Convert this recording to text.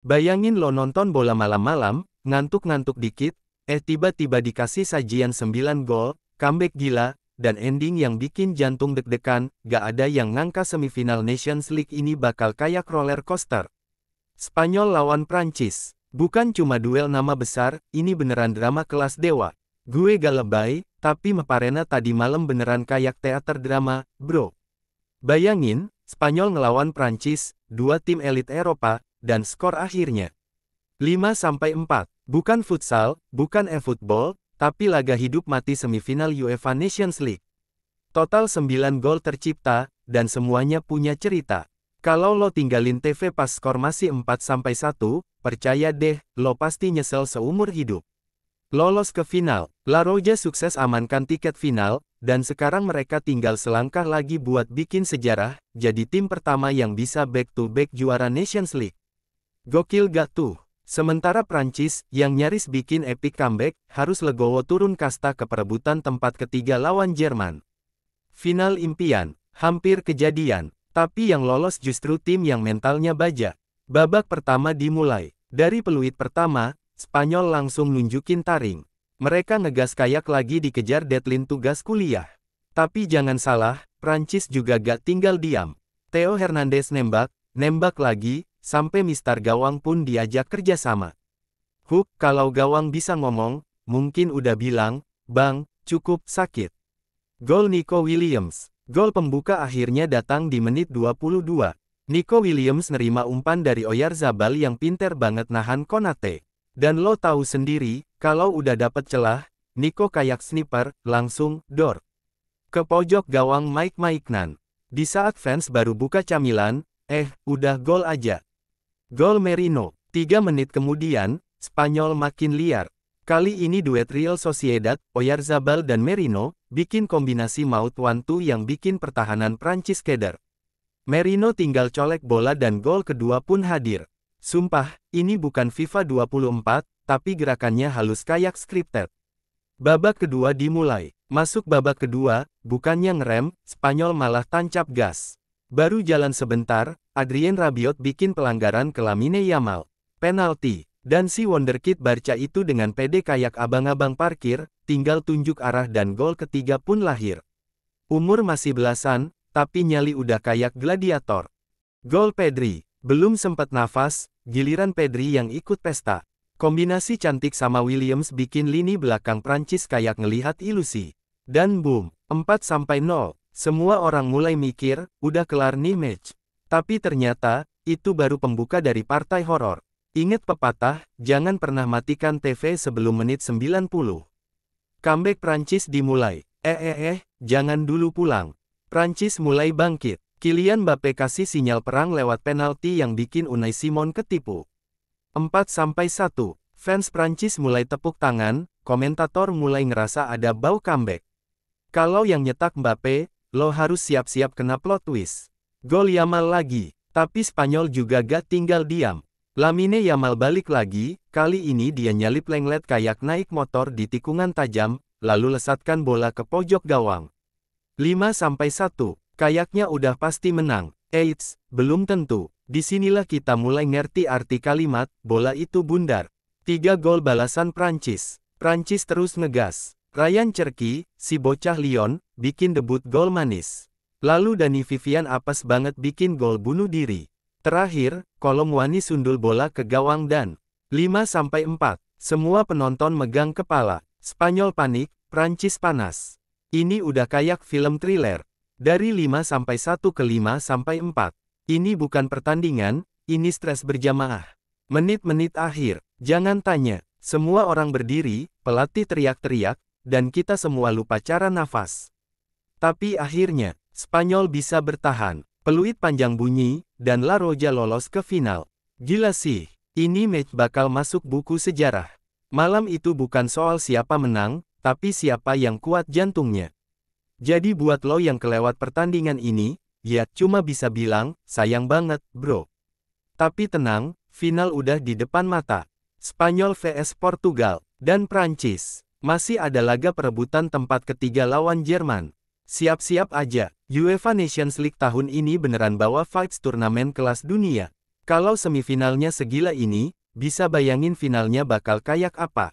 Bayangin lo nonton bola malam-malam, ngantuk-ngantuk dikit, tiba-tiba dikasih sajian 9 gol, comeback gila, dan ending yang bikin jantung deg-degan. Gak ada yang ngangka semifinal Nations League ini bakal kayak roller coaster. Spanyol lawan Prancis. Bukan cuma duel nama besar, ini beneran drama kelas dewa. Gue gak lebay, tapi Meparena tadi malam beneran kayak teater drama, bro. Bayangin, Spanyol ngelawan Prancis, dua tim elit Eropa, dan skor akhirnya 5-4. Bukan futsal, bukan e-football, tapi laga hidup mati semifinal UEFA Nations League. Total 9 gol tercipta, dan semuanya punya cerita. Kalau lo tinggalin TV pas skor masih 4-1, percaya deh, lo pasti nyesel seumur hidup. Lolos ke final, La Roja sukses amankan tiket final, dan sekarang mereka tinggal selangkah lagi buat bikin sejarah, jadi tim pertama yang bisa back-to-back juara Nations League. Gokil gak tuh? Sementara Prancis, yang nyaris bikin epic comeback, harus legowo turun kasta ke perebutan tempat ketiga lawan Jerman. Final impian, hampir kejadian. Tapi yang lolos justru tim yang mentalnya baja. Babak pertama dimulai. Dari peluit pertama, Spanyol langsung nunjukin taring. Mereka ngegas kayak lagi dikejar deadline tugas kuliah. Tapi jangan salah, Prancis juga gak tinggal diam. Theo Hernandez nembak lagi, sampai Mister Gawang pun diajak kerjasama. Kalau gawang bisa ngomong, mungkin udah bilang, "Bang, cukup sakit." Gol Nico Williams. Gol pembuka akhirnya datang di menit 22. Nico Williams nerima umpan dari Oyarzabal yang pinter banget nahan Konate. Dan lo tahu sendiri, kalau udah dapet celah, Nico kayak sniper, langsung, dor. Ke pojok gawang Mike Maignan. Di saat fans baru buka camilan, udah gol aja. Gol Merino. 3 menit kemudian, Spanyol makin liar. Kali ini duet Real Sociedad, Oyarzabal dan Merino, bikin kombinasi maut one-two yang bikin pertahanan Prancis keder. Merino tinggal colek bola dan gol kedua pun hadir. Sumpah, ini bukan FIFA 24, tapi gerakannya halus kayak scripted. Babak kedua dimulai. Masuk babak kedua, bukannya ngerem, Spanyol malah tancap gas. Baru jalan sebentar, Adrien Rabiot bikin pelanggaran ke Lamine Yamal. Penalti. Dan si wonderkid Barca itu dengan pede kayak abang-abang parkir, tinggal tunjuk arah dan gol ketiga pun lahir. Umur masih belasan, tapi nyali udah kayak gladiator. Gol Pedri. Belum sempat nafas, giliran Pedri yang ikut pesta. Kombinasi cantik sama Williams bikin lini belakang Prancis kayak ngelihat ilusi. Dan boom, 4-0. Semua orang mulai mikir, udah kelar nih match. Tapi ternyata, itu baru pembuka dari partai horor. Ingat pepatah, jangan pernah matikan TV sebelum menit 90. Comeback Prancis dimulai. Jangan dulu pulang. Prancis mulai bangkit. Kylian Mbappé kasih sinyal perang lewat penalti yang bikin Unai Simon ketipu. 4-1. Fans Prancis mulai tepuk tangan, komentator mulai ngerasa ada bau comeback. Kalau yang nyetak Mbappé, lo harus siap-siap kena plot twist. Gol Yamal lagi, tapi Spanyol juga gak tinggal diam. Lamine Yamal balik lagi, kali ini dia nyalip lenglet kayak naik motor di tikungan tajam, lalu lesatkan bola ke pojok gawang. 5-1, kayaknya udah pasti menang. Eits, belum tentu. Disinilah kita mulai ngerti arti kalimat, bola itu bundar. 3 gol balasan Prancis. Prancis terus ngegas. Ryan Cherki, si bocah Lyon, bikin debut gol manis. Lalu Dani Vivian apes banget bikin gol bunuh diri. Terakhir, Kolomwani sundul bola ke gawang dan 5-4. Semua penonton megang kepala. Spanyol panik, Prancis panas. Ini udah kayak film thriller. Dari 5-1 ke 5-4. Ini bukan pertandingan, ini stres berjamaah. Menit-menit akhir, jangan tanya. Semua orang berdiri, pelatih teriak-teriak, dan kita semua lupa cara nafas. Tapi akhirnya, Spanyol bisa bertahan. Peluit panjang bunyi, dan La Roja lolos ke final. Gila sih, ini match bakal masuk buku sejarah. Malam itu bukan soal siapa menang, tapi siapa yang kuat jantungnya. Jadi buat lo yang kelewat pertandingan ini, ya cuma bisa bilang, sayang banget, bro. Tapi tenang, final udah di depan mata. Spanyol vs Portugal, dan Prancis. Masih ada laga perebutan tempat ketiga lawan Jerman. Siap-siap aja, UEFA Nations League tahun ini beneran bawa vibes turnamen kelas dunia. Kalau semifinalnya segila ini, bisa bayangin finalnya bakal kayak apa.